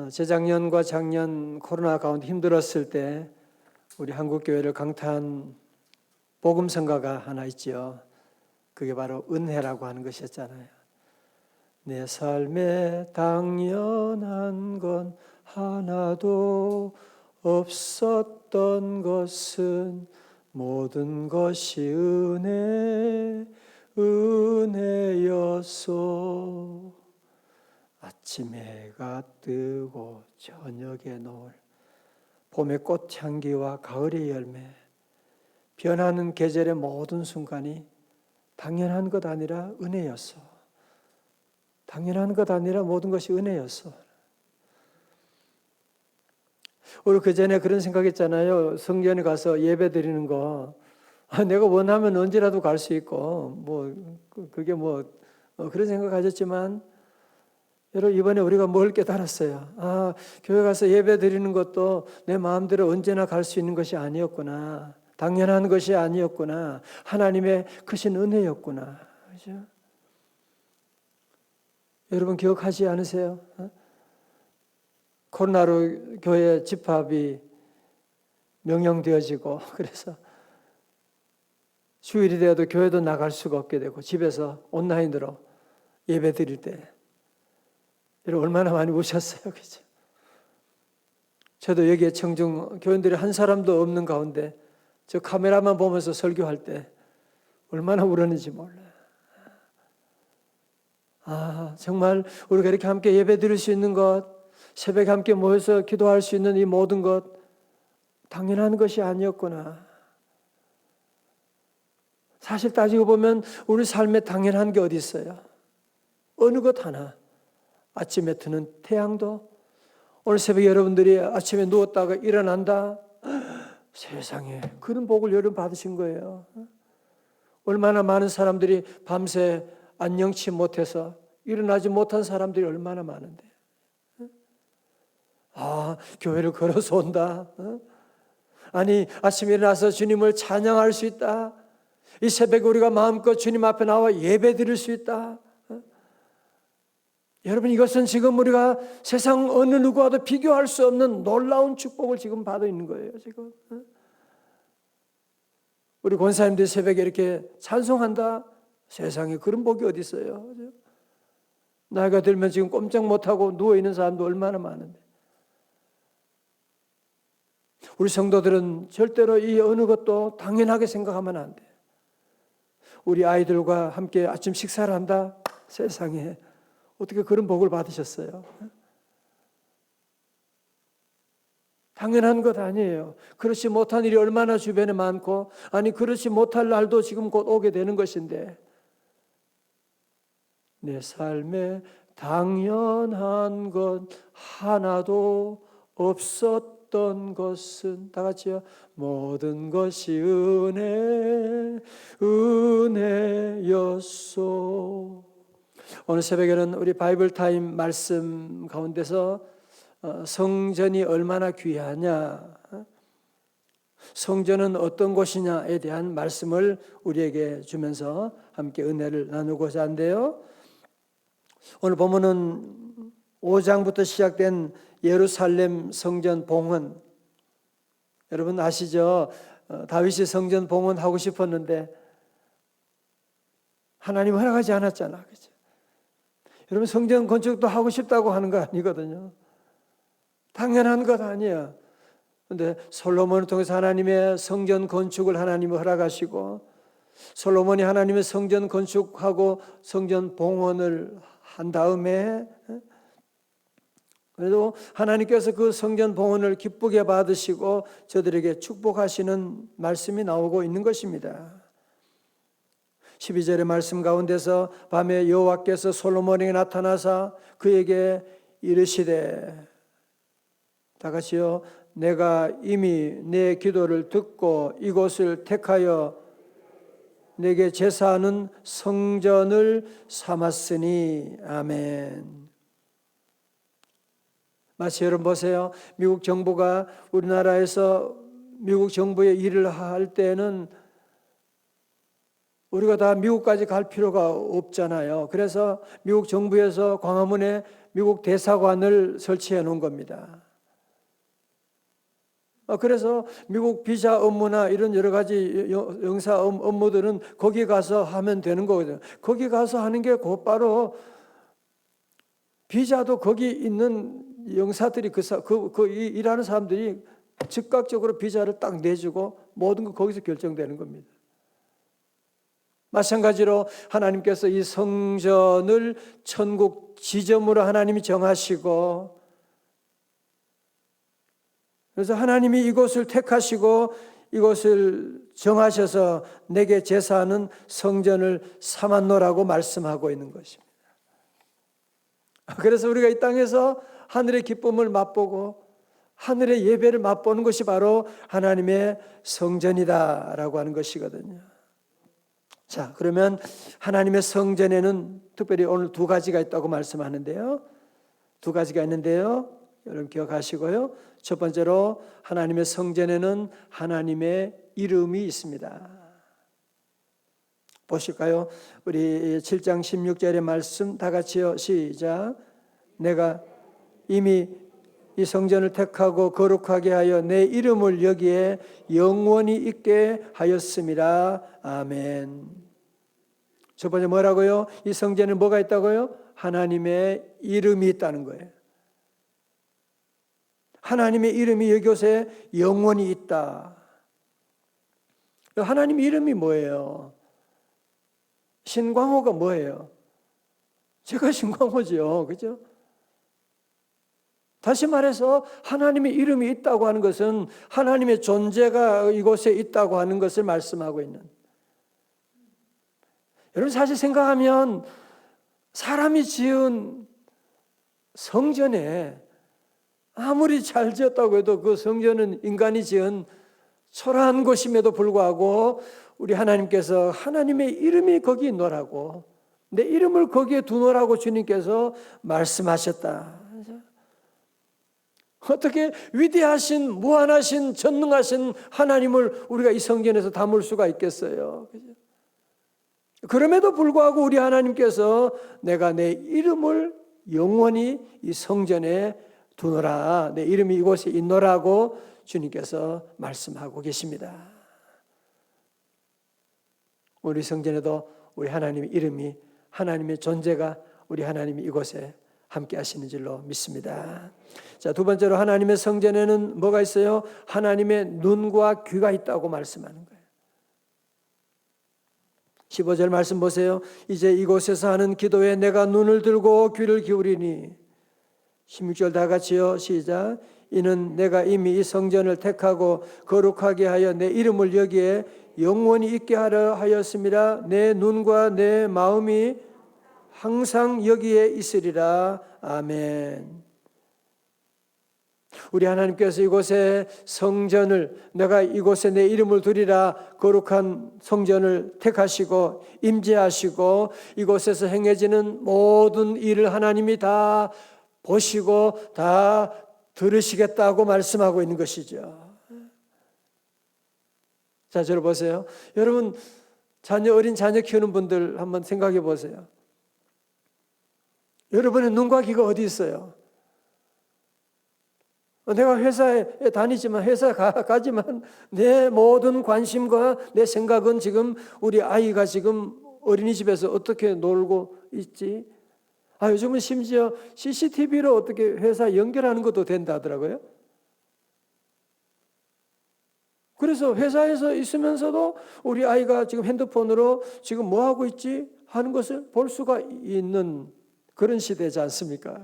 재작년과 작년 코로나 가운데 힘들었을 때 우리 한국교회를 강타한 복음성가가 하나 있죠. 그게 바로 은혜라고 하는 것이었잖아요. 내 삶에 당연한 건 하나도 없었던 것은 모든 것이 은혜였소. 아침 해가 뜨고 저녁에 노을, 봄의 꽃향기와 가을의 열매, 변하는 계절의 모든 순간이 당연한 것 아니라 은혜였어. 당연한 것 아니라 모든 것이 은혜였어. 우리 그전에 그런 생각했잖아요. 성전에 가서 예배 드리는 거 내가 원하면 언제라도 갈 수 있고 그게 그런 생각하셨지만 여러분 이번에 우리가 뭘 깨달았어요. 교회 가서 예배 드리는 것도 내 마음대로 언제나 갈 수 있는 것이 아니었구나. 당연한 것이 아니었구나. 하나님의 크신 은혜였구나. 그렇죠? 여러분 기억하지 않으세요? 코로나로 교회 집합이 명령되어지고 그래서 주일이 되어도 교회도 나갈 수가 없게 되고 집에서 온라인으로 예배 드릴 때 여러분 얼마나 많이 우셨어요. 그죠? 저도 여기에 청중 교인들이 한 사람도 없는 가운데 저 카메라만 보면서 설교할 때 얼마나 울었는지 몰라요. 정말 우리가 이렇게 함께 예배 드릴 수 있는 것, 새벽에 함께 모여서 기도할 수 있는 이 모든 것 당연한 것이 아니었구나. 사실 따지고 보면 우리 삶에 당연한 게 어디 있어요? 어느 것 하나. 아침에 뜨는 태양도, 오늘 새벽에 여러분들이 아침에 누웠다가 일어난다. 세상에 그런 복을 여러분 받으신 거예요. 얼마나 많은 사람들이 밤새 안녕치 못해서 일어나지 못한 사람들이 얼마나 많은데. 교회를 걸어서 온다. 아니 아침에 일어나서 주님을 찬양할 수 있다. 이 새벽에 우리가 마음껏 주님 앞에 나와 예배 드릴 수 있다. 여러분 이것은 지금 우리가 세상 어느 누구와도 비교할 수 없는 놀라운 축복을 지금 받아 있는 거예요. 지금 우리 권사님들 새벽에 이렇게 찬송한다. 세상에 그런 복이 어디 있어요? 나이가 들면 지금 꼼짝 못하고 누워있는 사람도 얼마나 많은데. 우리 성도들은 절대로 이 어느 것도 당연하게 생각하면 안 돼. 우리 아이들과 함께 아침 식사를 한다. 세상에 어떻게 그런 복을 받으셨어요? 당연한 것 아니에요. 그렇지 못한 일이 얼마나 주변에 많고, 그렇지 못할 날도 지금 곧 오게 되는 것인데, 내 삶에 당연한 것 하나도 없었던 것은 다 같이요. 모든 것이 은혜였소. 오늘 새벽에는 우리 바이블 타임 말씀 가운데서 성전이 얼마나 귀하냐, 성전은 어떤 곳이냐에 대한 말씀을 우리에게 주면서 함께 은혜를 나누고자 한데요. 오늘 본문은 5장부터 시작된 예루살렘 성전 봉헌. 여러분 아시죠? 다윗이 성전 봉헌하고 싶었는데 하나님 허락하지 않았잖아. 그죠? 여러분 성전 건축도 하고 싶다고 하는 거 아니거든요. 당연한 것 아니야. 그런데 솔로몬을 통해서 하나님의 성전 건축을 하나님이 허락하시고 솔로몬이 하나님의 성전 건축하고 성전 봉헌을 한 다음에 그래도 하나님께서 그 성전 봉헌을 기쁘게 받으시고 저들에게 축복하시는 말씀이 나오고 있는 것입니다. 12절의 말씀 가운데서 밤에 여호와께서 솔로몬에게 나타나사 그에게 이르시되 다 같이요. 내가 이미 내 기도를 듣고 이곳을 택하여 내게 제사하는 성전을 삼았으니 아멘. 마치 여러분 보세요. 미국 정부가 우리나라에서 미국 정부의 일을 할 때는 우리가 다 미국까지 갈 필요가 없잖아요. 그래서 미국 정부에서 광화문에 미국 대사관을 설치해 놓은 겁니다. 그래서 미국 비자 업무나 이런 여러 가지 영사 업무들은 거기 가서 하면 되는 거거든요. 거기 가서 하는 게 곧바로 비자도 거기 있는 영사들이 일하는 사람들이 즉각적으로 비자를 딱 내주고 모든 거 거기서 결정되는 겁니다. 마찬가지로 하나님께서 이 성전을 천국 지점으로 하나님이 정하시고, 그래서 하나님이 이곳을 택하시고 이곳을 정하셔서 내게 제사하는 성전을 삼았노라고 말씀하고 있는 것입니다. 그래서 우리가 이 땅에서 하늘의 기쁨을 맛보고 하늘의 예배를 맛보는 것이 바로 하나님의 성전이다라고 하는 것이거든요. 자, 그러면 하나님의 성전에는 특별히 오늘 두 가지가 있다고 말씀하는데요. 두 가지가 있는데요. 여러분 기억하시고요. 첫 번째로 하나님의 성전에는 하나님의 이름이 있습니다. 보실까요? 우리 7장 16절의 말씀 다 같이요. 시작. 내가 이미 이 성전을 택하고 거룩하게 하여 내 이름을 여기에 영원히 있게 하였습니다. 아멘. 첫 번째 뭐라고요? 이 성전에 뭐가 있다고요? 하나님의 이름이 있다는 거예요. 하나님의 이름이 이곳에 영원히 있다. 하나님의 이름이 뭐예요? 신광호가 뭐예요? 제가 신광호죠. 그죠? 다시 말해서 하나님의 이름이 있다고 하는 것은 하나님의 존재가 이곳에 있다고 하는 것을 말씀하고 있는. 여러분 사실 생각하면 사람이 지은 성전에 아무리 잘 지었다고 해도 그 성전은 인간이 지은 초라한 곳임에도 불구하고 우리 하나님께서 하나님의 이름이 거기 있노라고, 내 이름을 거기에 두노라고 주님께서 말씀하셨다. 어떻게 위대하신 무한하신 전능하신 하나님을 우리가 이 성전에서 담을 수가 있겠어요? 그럼에도 불구하고 우리 하나님께서 내가 내 이름을 영원히 이 성전에 두노라, 내 이름이 이곳에 있노라고 주님께서 말씀하고 계십니다. 우리 성전에도 우리 하나님의 이름이, 하나님의 존재가 우리 하나님이 이곳에 함께 하시는 줄로 믿습니다. 자, 두 번째로 하나님의 성전에는 뭐가 있어요? 하나님의 눈과 귀가 있다고 말씀하는 거예요. 15절 말씀 보세요. 이제 이곳에서 하는 기도에 내가 눈을 들고 귀를 기울이니. 16절 다 같이요. 시작. 이는 내가 이미 이 성전을 택하고 거룩하게 하여 내 이름을 여기에 영원히 있게 하려 하였습니다. 내 눈과 내 마음이 항상 여기에 있으리라. 아멘. 우리 하나님께서 이곳에 성전을, 내가 이곳에 내 이름을 두리라 거룩한 성전을 택하시고 임재하시고 이곳에서 행해지는 모든 일을 하나님이 다 보시고 다 들으시겠다고 말씀하고 있는 것이죠. 자, 저를 보세요. 여러분 어린 자녀 키우는 분들 한번 생각해 보세요. 여러분의 눈과 귀가 어디 있어요? 내가 회사에 다니지만 회사 가지만 내 모든 관심과 내 생각은 지금 우리 아이가 지금 어린이집에서 어떻게 놀고 있지? 요즘은 심지어 CCTV로 어떻게 회사 연결하는 것도 된다 하더라고요. 그래서 회사에서 있으면서도 우리 아이가 지금 핸드폰으로 지금 뭐 하고 있지 하는 것을 볼 수가 있는 그런 시대지 않습니까?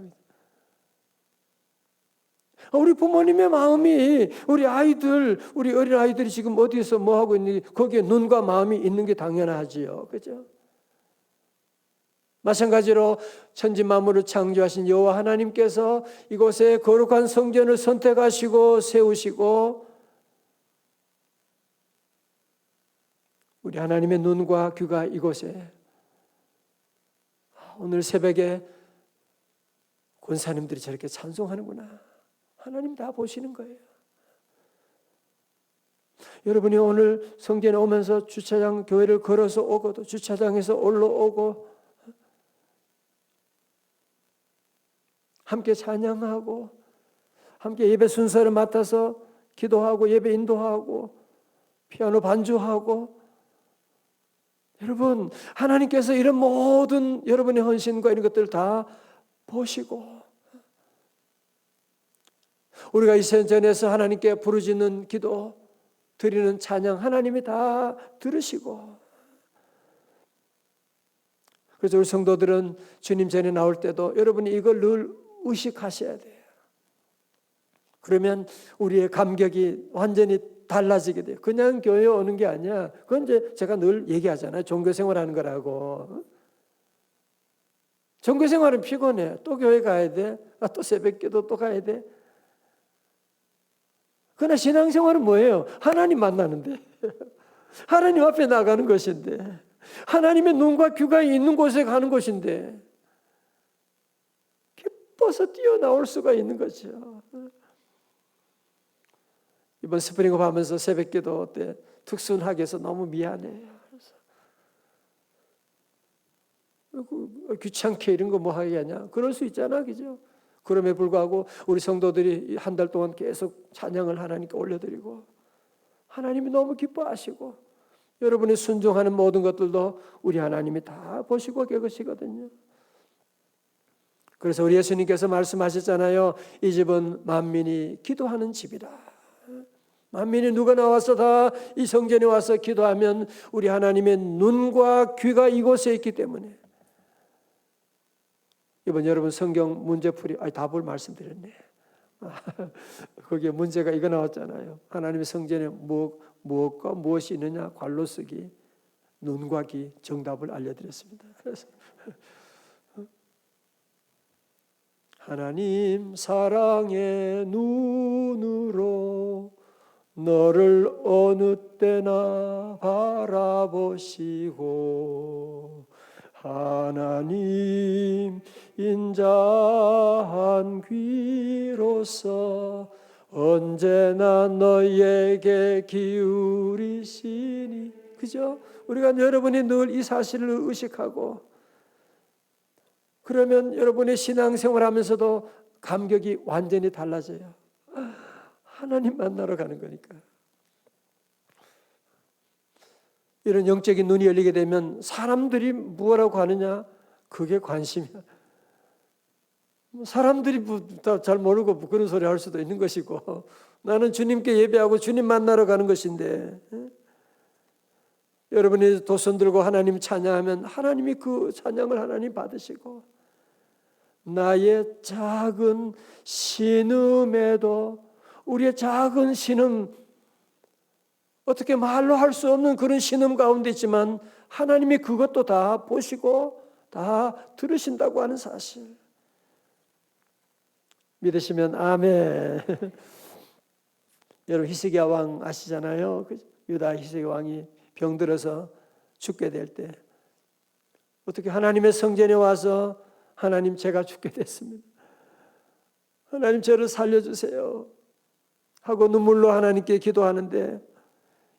우리 부모님의 마음이 우리 어린 아이들이 지금 어디서 뭐 하고 있는지 거기에 눈과 마음이 있는 게 당연하지요. 그죠? 마찬가지로 천지 만물을 창조하신 여호와 하나님께서 이곳에 거룩한 성전을 선택하시고 세우시고 우리 하나님의 눈과 귀가 이곳에, 오늘 새벽에 권사님들이 저렇게 찬송하는구나. 하나님 다 보시는 거예요. 여러분이 오늘 성전에 오면서 주차장 교회를 걸어서 오고도 주차장에서 올라오고 함께 찬양하고 함께 예배 순서를 맡아서 기도하고 예배 인도하고 피아노 반주하고, 여러분 하나님께서 이런 모든 여러분의 헌신과 이런 것들을 다 보시고, 우리가 이 sen전에서 하나님께 부르짖는 기도 드리는 찬양 하나님이 다 들으시고, 그래서 우리 성도들은 주님 전에 나올 때도 여러분이 이걸 늘 의식하셔야 돼요. 그러면 우리의 감격이 완전히 달라지게 돼요. 그냥 교회에 오는 게 아니야. 그건 이제 제가 늘 얘기하잖아요. 종교생활하는 거라고. 종교생활은 피곤해. 또 교회 가야 돼. 또 새벽기도 또 가야 돼. 그러나 신앙생활은 뭐예요? 하나님 만나는데, 하나님 앞에 나가는 것인데, 하나님의 눈과 귀가 있는 곳에 가는 것인데 기뻐서 뛰어나올 수가 있는 거죠. 이번 스프링업 하면서 새벽기도 때 특순하게 해서 너무 미안해요. 귀찮게 이런 거 뭐 하겠냐? 그럴 수 있잖아, 그죠? 그럼에 불구하고 우리 성도들이 한 달 동안 계속 찬양을 하나님께 올려드리고 하나님이 너무 기뻐하시고 여러분이 순종하는 모든 것들도 우리 하나님이 다 보시고 계시거든요. 그래서 우리 예수님께서 말씀하셨잖아요. 이 집은 만민이 기도하는 집이다. 만민이 누가 나와서 다 이 성전에 와서 기도하면 우리 하나님의 눈과 귀가 이곳에 있기 때문에, 이번 여러분 성경 문제풀이 답을 말씀드렸네. 거기에 문제가 이거 나왔잖아요. 하나님의 성전에 무엇과 무엇이 있느냐 괄로 쓰기, 눈과 귀, 정답을 알려드렸습니다. 그래서 하나님 사랑의 눈으로 너를 어느 때나 바라보시고 하나님 인자한 귀로서 언제나 너희에게 기울이시니, 그죠? 우리가 여러분이 늘 이 사실을 의식하고, 그러면 여러분의 신앙생활 하면서도 감격이 완전히 달라져요. 하나님 만나러 가는 거니까. 이런 영적인 눈이 열리게 되면 사람들이 무엇라고 하느냐 그게 관심이야. 사람들이 잘 모르고 그런 소리 할 수도 있는 것이고, 나는 주님께 예배하고 주님 만나러 가는 것인데, 여러분이 도선 들고 하나님 찬양하면 하나님이 그 찬양을 하나님 받으시고, 나의 작은 신음에도, 우리의 작은 신음, 어떻게 말로 할 수 없는 그런 신음 가운데 있지만 하나님이 그것도 다 보시고 다 들으신다고 하는 사실, 믿으시면 아멘. 여러분 히스기야 왕 아시잖아요. 유다 히스기야 왕이 병들어서 죽게 될 때 어떻게 하나님의 성전에 와서 하나님 제가 죽게 됐습니다. 하나님 저를 살려주세요 하고 눈물로 하나님께 기도하는데,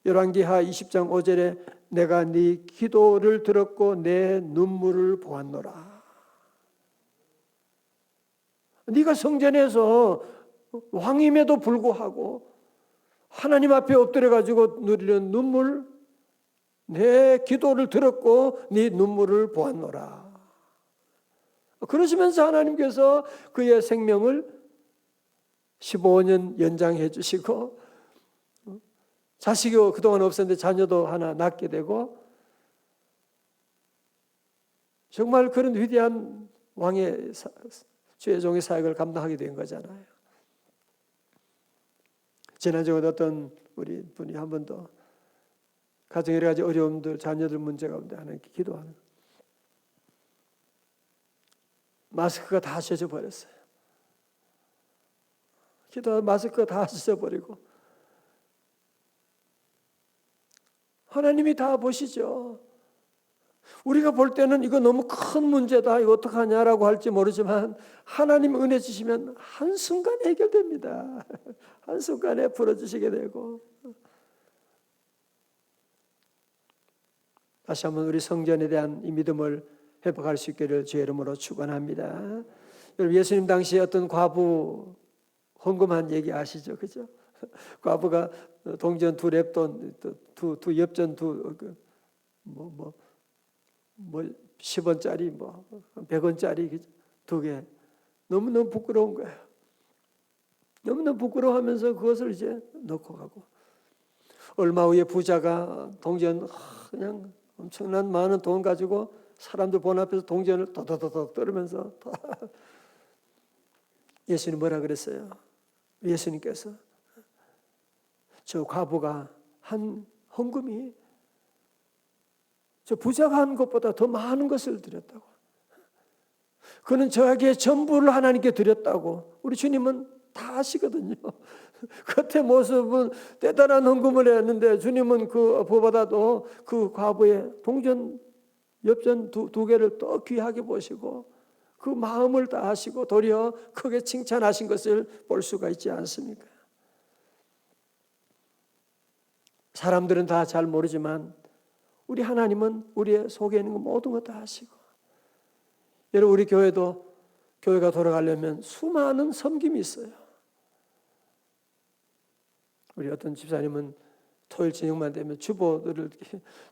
열왕기하 20장 5절에 내가 네 기도를 들었고 내 눈물을 보았노라. 네가 성전에서 왕임에도 불구하고 하나님 앞에 엎드려 가지고 누리는 눈물, 내 기도를 들었고 네 눈물을 보았노라. 그러시면서 하나님께서 그의 생명을 15년 연장해 주시고, 자식이 그동안 없었는데 자녀도 하나 낳게 되고, 정말 그런 위대한 왕의 주의 종의 사역을 감당하게 된 거잖아요. 지난주에 어떤 우리 분이 한 번 더 가정 여러 가지 어려움들, 자녀들 문제 가운데 하나님께 기도하는, 마스크가 다 젖어버렸어요. 기도하다 마스크가 다 젖어버리고, 하나님이 다 보시죠. 우리가 볼 때는 이거 너무 큰 문제다, 이거 어떡하냐라고 할지 모르지만 하나님 은혜 주시면 한순간에 해결됩니다. 한순간에 풀어주시게 되고, 다시 한번 우리 성전에 대한 이 믿음을 회복할 수 있기를 주의 이름으로 축원합니다. 여러분, 예수님 당시에 어떤 과부 헌금한 얘기 아시죠? 그죠? 과부가 동전 두 렙돈, 두 엽전 뭐 10원짜리, 100원짜리 두 개. 너무너무 부끄러운 거예요. 너무너무 부끄러워하면서 그것을 이제 넣고 가고. 얼마 후에 부자가 동전 그냥 엄청난 많은 돈 가지고 사람들 본 앞에서 동전을 더더더덕 떨으면서 예수님 뭐라 그랬어요? 예수님께서 저 과부가 한 헌금이 저 부자가 한 것보다 더 많은 것을 드렸다고. 그는 저에게 전부를 하나님께 드렸다고. 우리 주님은 다 아시거든요. 겉의 모습은 대단한 헌금을 했는데 주님은 그보다도 그 과부의 동전 엽전 두 개를 더 귀하게 보시고 그 마음을 다 아시고 도리어 크게 칭찬하신 것을 볼 수가 있지 않습니까? 사람들은 다 잘 모르지만 우리 하나님은 우리의 속에 있는 거 모든 것 다 아시고, 여러분 우리 교회도 교회가 돌아가려면 수많은 섬김이 있어요. 우리 어떤 집사님은 토요일 저녁만 되면 주보들을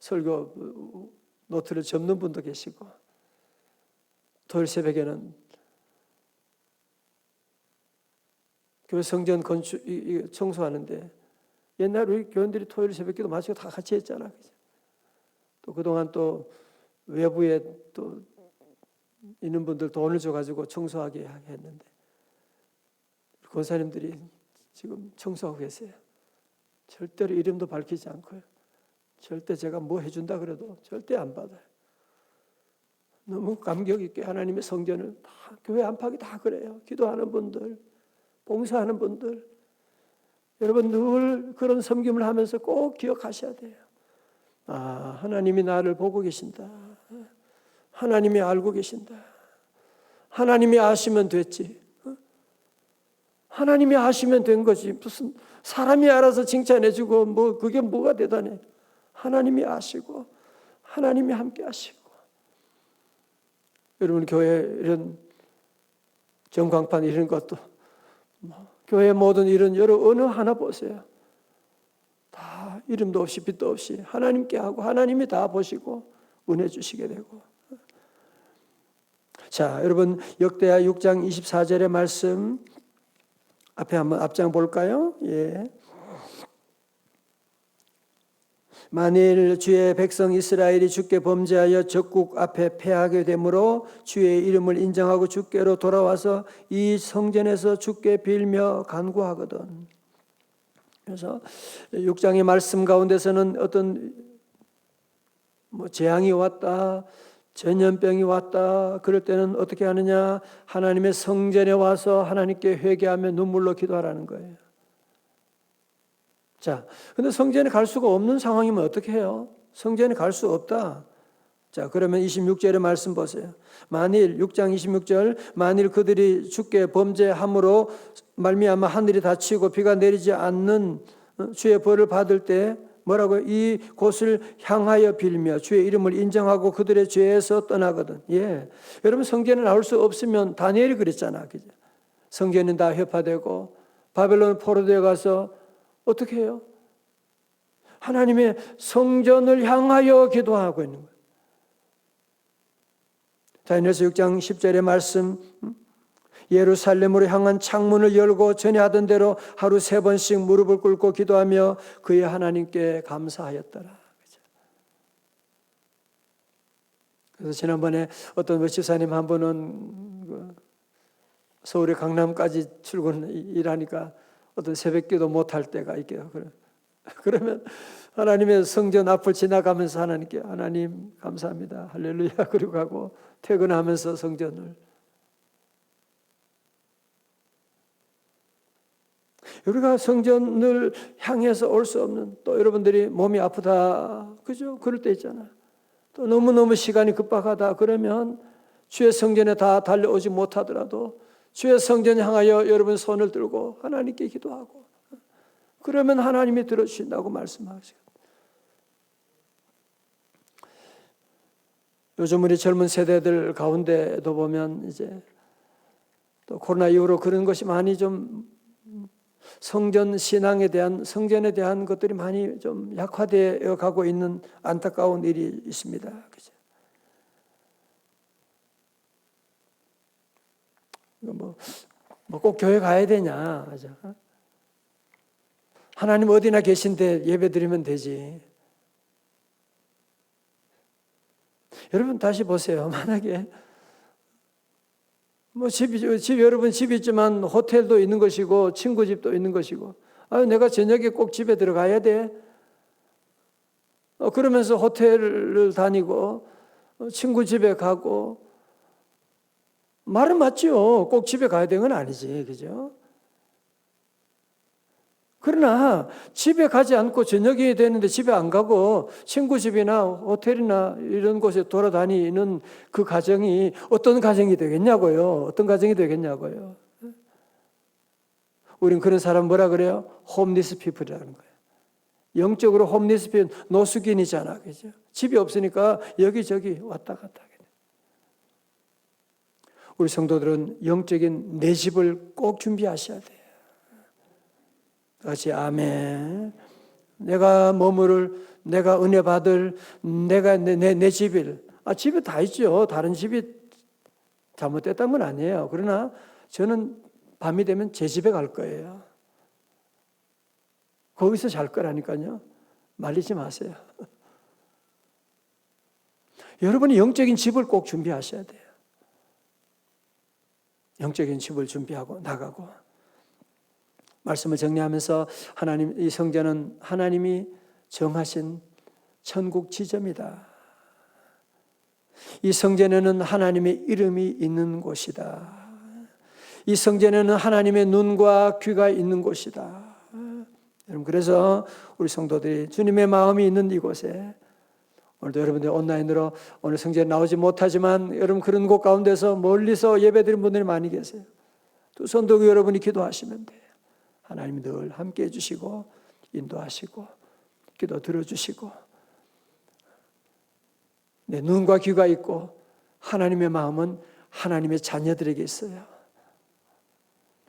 설교 노트를 접는 분도 계시고, 토요일 새벽에는 교회 성전 건축 청소하는데 옛날 우리 교인들이 토요일 새벽기도 마치고 다 같이 했잖아. 또 그동안 또 외부에 또 있는 분들 돈을 줘가지고 청소하게 했는데 권사님들이 지금 청소하고 계세요. 절대로 이름도 밝히지 않고요. 절대 제가 뭐 해준다 그래도 절대 안 받아요. 너무 감격 있게 하나님의 성전을 다 교회 안팎이 다 그래요. 기도하는 분들, 봉사하는 분들, 여러분 늘 그런 섬김을 하면서 꼭 기억하셔야 돼요. 아, 하나님이 나를 보고 계신다. 하나님이 알고 계신다. 하나님이 아시면 됐지. 하나님이 아시면 된 거지. 무슨 사람이 알아서 칭찬해주고 뭐 그게 뭐가 대단해. 하나님이 아시고 하나님이 함께 하시고. 여러분 교회 이런 전광판 이런 것도 교회 모든 이런 여러 어느 하나 보세요. 다 이름도 없이 빛도 없이 하나님께 하고 하나님이 다 보시고 은혜 주시게 되고. 자, 여러분 역대하 6장 24절의 말씀 앞에 한번 앞장 볼까요? 예. 만일 주의 백성 이스라엘이 주께 범죄하여 적국 앞에 패하게 되므로 주의 이름을 인정하고 주께로 돌아와서 이 성전에서 주께 빌며 간구하거든. 그래서 6장의 말씀 가운데서는 어떤 재앙이 왔다, 전염병이 왔다, 그럴 때는 어떻게 하느냐? 하나님의 성전에 와서 하나님께 회개하며 눈물로 기도하라는 거예요. 자, 근데 성전에 갈 수가 없는 상황이면 어떻게 해요? 성전에 갈 수 없다. 자, 그러면 26절의 말씀 보세요. 만일 6장 26절 만일 그들이 주께 범죄함으로 말미암아 하늘이 닫히고 비가 내리지 않는 주의 벌을 받을 때 뭐라고요? 이 곳을 향하여 빌며 주의 이름을 인정하고 그들의 죄에서 떠나거든. 예, 여러분 성전에 나올 수 없으면 다니엘이 그랬잖아, 그죠? 성전은 다 회파되고 바벨론 포로되어 가서 어떻게 해요? 하나님의 성전을 향하여 기도하고 있는 거예요. 다니엘서 6장 10절의 말씀, 예루살렘으로 향한 창문을 열고 전에 하던 대로 하루 3번씩 무릎을 꿇고 기도하며 그의 하나님께 감사하였더라. 그래서 지난번에 어떤 집사님 한 분은 서울의 강남까지 출근 일하니까 어떤 새벽기도 못할 때가 있게요. 그러면 하나님의 성전 앞을 지나가면서 하나님께 하나님 감사합니다. 할렐루야. 그리고 가고 퇴근하면서 성전을. 우리가 성전을 향해서 올 수 없는, 또 여러분들이 몸이 아프다, 그죠? 그럴 때 있잖아. 또 너무너무 시간이 급박하다 그러면 주의 성전에 다 달려오지 못하더라도 주의 성전 향하여 여러분 손을 들고 하나님께 기도하고 그러면 하나님이 들어주신다고 말씀하시거든요. 요즘 우리 젊은 세대들 가운데도 보면 이제 또 코로나 이후로 그런 것이 많이 좀 성전 신앙에 대한 성전에 대한 것들이 많이 좀 약화되어 가고 있는 안타까운 일이 있습니다. 그죠? 뭐 꼭 교회 가야 되냐? 그죠? 하나님 어디나 계신데 예배 드리면 되지. 여러분 다시 보세요. 만약에 뭐 여러분 집 있지만 호텔도 있는 것이고 친구 집도 있는 것이고, 내가 저녁에 꼭 집에 들어가야 돼. 그러면서 호텔을 다니고 친구 집에 가고, 말은 맞죠. 꼭 집에 가야 되는 건 아니지, 그죠? 그러나 집에 가지 않고 저녁이 되는데 집에 안 가고 친구 집이나 호텔이나 이런 곳에 돌아다니는 그 가정이 어떤 가정이 되겠냐고요. 어떤 가정이 되겠냐고요. 우린 그런 사람 뭐라 그래요? 홈리스 피플이라는 거예요. 영적으로 홈리스 피플, 노숙인이잖아. 그죠? 집이 없으니까 여기저기 왔다 갔다 하게 돼. 우리 성도들은 영적인 내 집을 꼭 준비하셔야 돼요. 같이 아멘. 내가 머무를, 내가 은혜 받을, 내가 내 집일. 집에 다 있죠. 다른 집이 잘못됐다는 건 아니에요. 그러나 저는 밤이 되면 제 집에 갈 거예요. 거기서 잘 거라니까요. 말리지 마세요. 여러분이 영적인 집을 꼭 준비하셔야 돼요. 영적인 집을 준비하고 나가고. 말씀을 정리하면서 하나님, 이 성전은 하나님이 정하신 천국 지점이다. 이 성전에는 하나님의 이름이 있는 곳이다. 이 성전에는 하나님의 눈과 귀가 있는 곳이다. 여러분, 그래서 우리 성도들이 주님의 마음이 있는 이곳에, 오늘도 여러분들 온라인으로 오늘 성전에 나오지 못하지만 여러분 그런 곳 가운데서 멀리서 예배드리는 분들이 많이 계세요. 두 손 들고 여러분이 기도하시면 돼요. 하나님이 늘 함께 해주시고 인도하시고 기도 들어주시고, 내 눈과 귀가 있고 하나님의 마음은 하나님의 자녀들에게 있어요.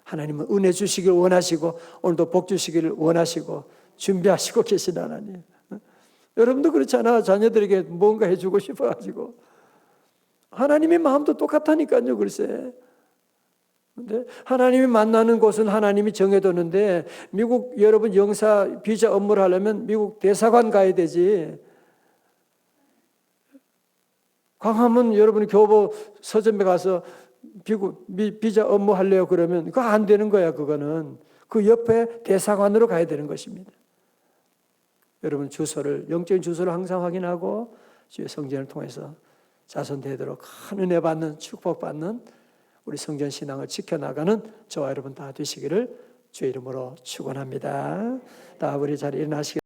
하나님은 은혜 주시길 원하시고 오늘도 복 주시기를 원하시고 준비하시고 계신 하나님. 여러분도 그렇잖아. 자녀들에게 뭔가 해주고 싶어가지고. 하나님의 마음도 똑같다니까요. 글쎄. 근데 하나님이 만나는 곳은 하나님이 정해뒀는데, 미국 여러분 영사 비자 업무를 하려면 미국 대사관 가야 되지. 광화문 여러분이 교보 서점에 가서 비자 업무 하려고 그러면 그거 안 되는 거야. 그거는 그 옆에 대사관으로 가야 되는 것입니다. 여러분 주소를, 영적인 주소를 항상 확인하고 주의 성전을 통해서 자손되도록 큰 은혜 받는, 축복받는 우리 성전 신앙을 지켜나가는 저와 여러분 다 되시기를 주의 이름으로 축원합니다. 다 우리 자리에 일어나시기